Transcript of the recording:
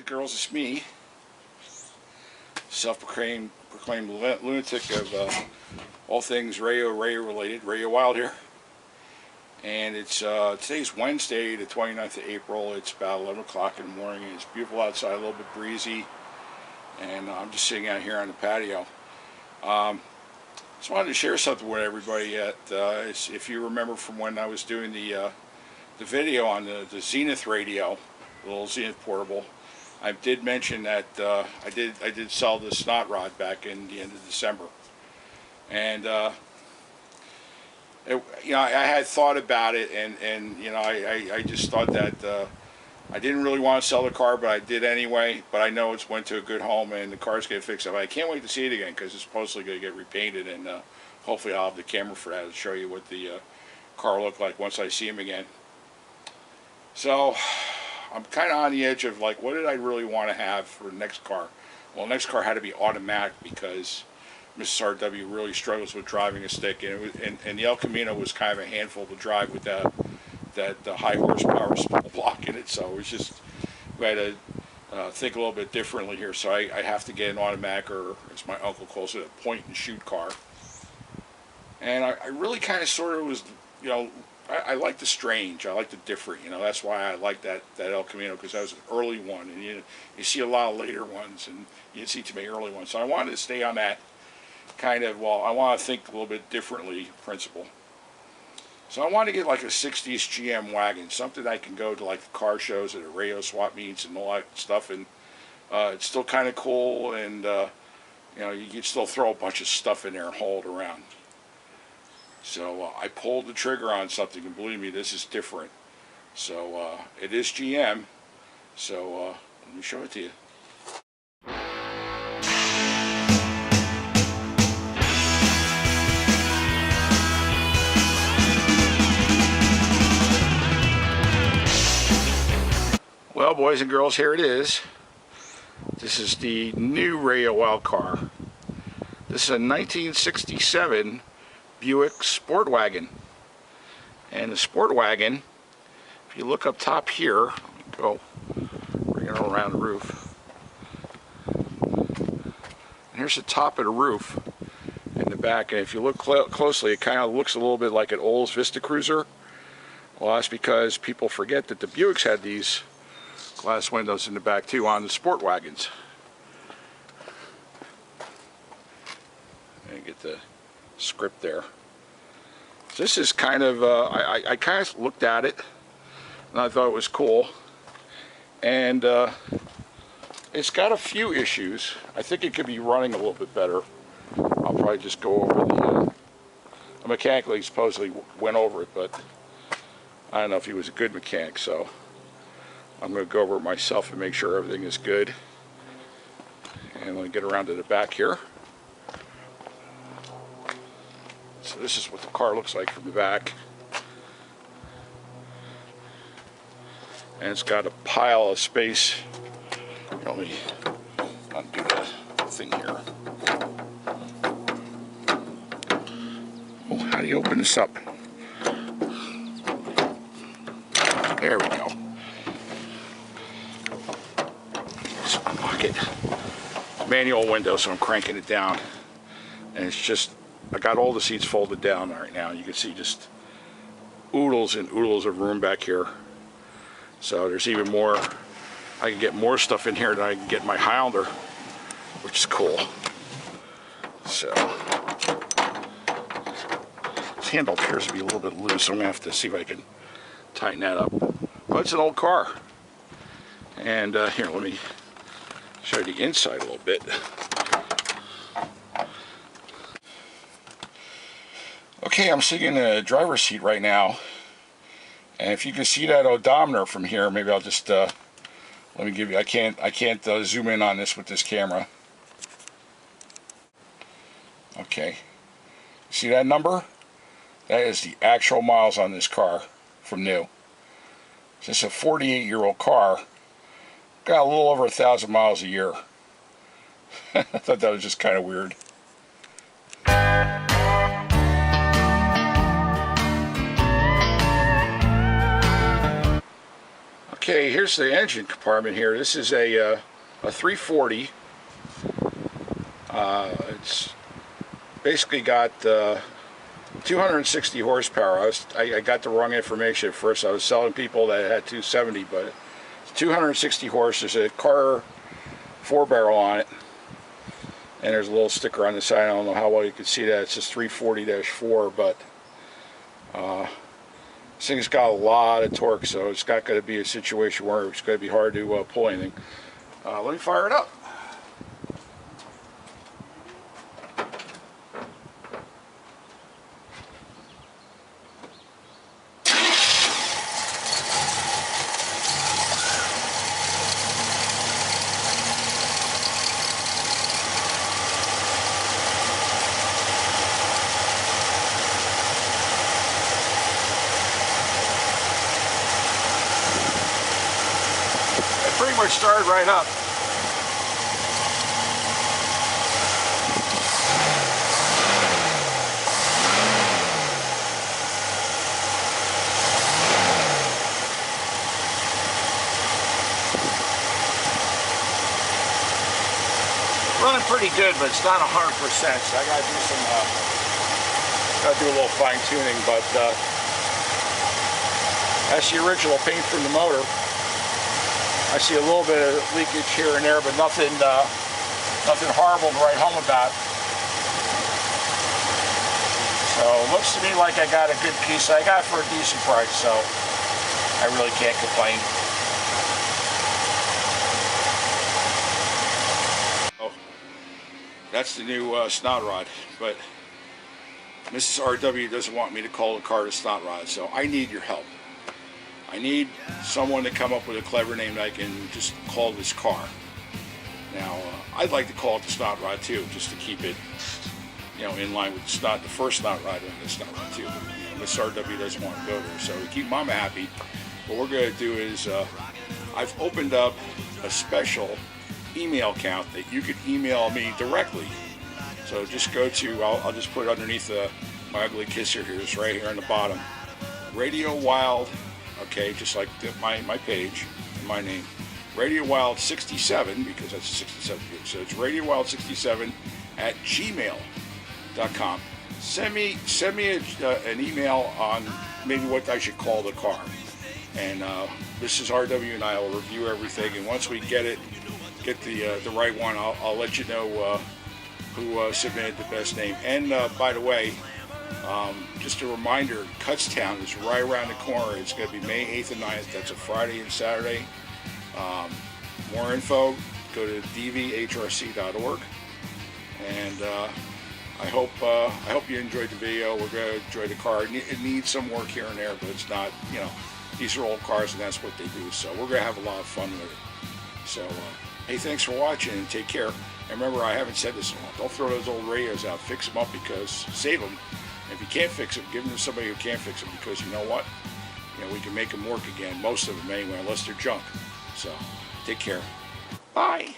and girls, it's me, self-proclaimed lunatic of all things radio related, Radiowild here. And it's today's Wednesday, the 29th of April. It's about 11 o'clock in the morning. It's beautiful outside, a little bit breezy, and I'm just sitting out here on the patio. Just wanted to share something with everybody. If you remember from when I was doing the video on the Zenith radio, the little Zenith portable, I did mention that I did sell the Snot Rod back in the end of December, and I had thought about it, and I just thought that I didn't really want to sell the car, but I did anyway. But I know it's went to a good home, and the car's getting fixed up. I can't wait to see it again because it's supposedly going to get repainted, and hopefully I'll have the camera for that to show you what the car looked like once I see him again. So I'm kind of on the edge of like, what did I really want to have for the next car? Well, the next car had to be automatic because Mrs. RW really struggles with driving a stick, and the El Camino was kind of a handful to drive with that high horsepower small block in it. So it was just, we had to think a little bit differently here. So I have to get an automatic, or as my uncle calls it, a point and shoot car. And I really kind of sort of was, I like the strange, I like the different, that's why I like that El Camino, because that was an early one, and you see a lot of later ones, and you didn't see too many early ones. So I wanted to stay on that kind of, I want to think a little bit differently principle. So I want to get like a 60s GM wagon, something I can go to like the car shows at the radio swap meets and all that stuff, and it's still kind of cool, and you can still throw a bunch of stuff in there and haul it around. So I pulled the trigger on something, and believe me, this is different. So it is GM, so let me show it to you. Well, boys and girls, here it is. This is the new Radiowild car. This is a 1967 Buick Sport Wagon. And the Sport Wagon, if you look up top here, go bring it around the roof. And here's the top of the roof in the back. And if you look closely, it kind of looks a little bit like an Olds Vista Cruiser. Well, that's because people forget that the Buicks had these glass windows in the back too on the Sport Wagons. And get the script there. This is kind of, I kind of looked at it and I thought it was cool, and it's got a few issues. I think it could be running a little bit better. I'll probably just go over the mechanic supposedly went over it, but I don't know if he was a good mechanic, so I'm going to go over it myself and make sure everything is good. And let me get around to the back here. So this is what the car looks like from the back. And it's got a pile of space. Let me undo the thing here. Oh, how do you open this up? There we go. Let's unlock it. Manual window, so I'm cranking it down. And it's just, I got all the seats folded down right now. You can see just oodles and oodles of room back here. So there's even more. I can get more stuff in here than I can get in my Highlander, which is cool. So this handle appears to be a little bit loose, so I'm gonna have to see if I can tighten that up. Well, it's an old car. And here, let me show you the inside a little bit. Okay, I'm sitting in the driver's seat right now, and if you can see that odometer from here, maybe I'll just let me give you. I can't zoom in on this with this camera. Okay, see that number? That is the actual miles on this car from new. This is a 48-year-old car. Got a little over 1,000 miles a year. I thought that was just kind of weird. Okay, here's the engine compartment here. This is a 340. It's basically got 260 horsepower. I got the wrong information at first. I was selling people that had 270, but it's 260 horses. There's a Carr 4-barrel on it, and there's a little sticker on the side. I don't know how well you can see that. It says 340-4, but this thing's got a lot of torque, so it's not going to be a situation where it's going to be hard to pull anything. Let me fire it up. Pretty much started right up. Running pretty good, but it's not 100%. So I gotta do some, gotta do a little fine tuning. But that's the original paint from the motor. I see a little bit of leakage here and there, but nothing horrible to write home about. So it looks to me like I got a good piece. I got it for a decent price, so I really can't complain. Oh, that's the new Snot Rod, but Mrs. RW doesn't want me to call the car the Snot Rod, so I need your help. I need someone to come up with a clever name that I can just call this car. Now, I'd like to call it the Snot Rod too, just to keep it, you know, in line with the first Snot Rod and the Snot Rod too. You know, Miss RW doesn't want to go there, so to keep Mama happy, what we're going to do is I've opened up a special email account that you could email me directly. So just go to, I'll just put it underneath my ugly kisser here. It's right here on the bottom. Radiowild. Okay, just like my page, my name, Radiowild 67, because that's 67. So it's Radiowild67 at gmail.com. Send me an email on maybe what I should call the car, and Mrs. RW and I will review everything. And once we get the right one, I'll let you know who submitted the best name. And by the way. Just a reminder, Kutztown is right around the corner. It's going to be May 8th and 9th. That's a Friday and Saturday. More info, go to dvhrc.org. And I hope you enjoyed the video. We're going to enjoy the car. It needs some work here and there, but it's not, you know, these are old cars and that's what they do. So we're going to have a lot of fun with it. So, hey, thanks for watching and take care. And remember, I haven't said this in a while. Don't throw those old radios out. Fix them up, because save them. If you can't fix them, give them to somebody who can fix them, because you know what? You know, we can make them work again. Most of them anyway, unless they're junk. So, take care. Bye.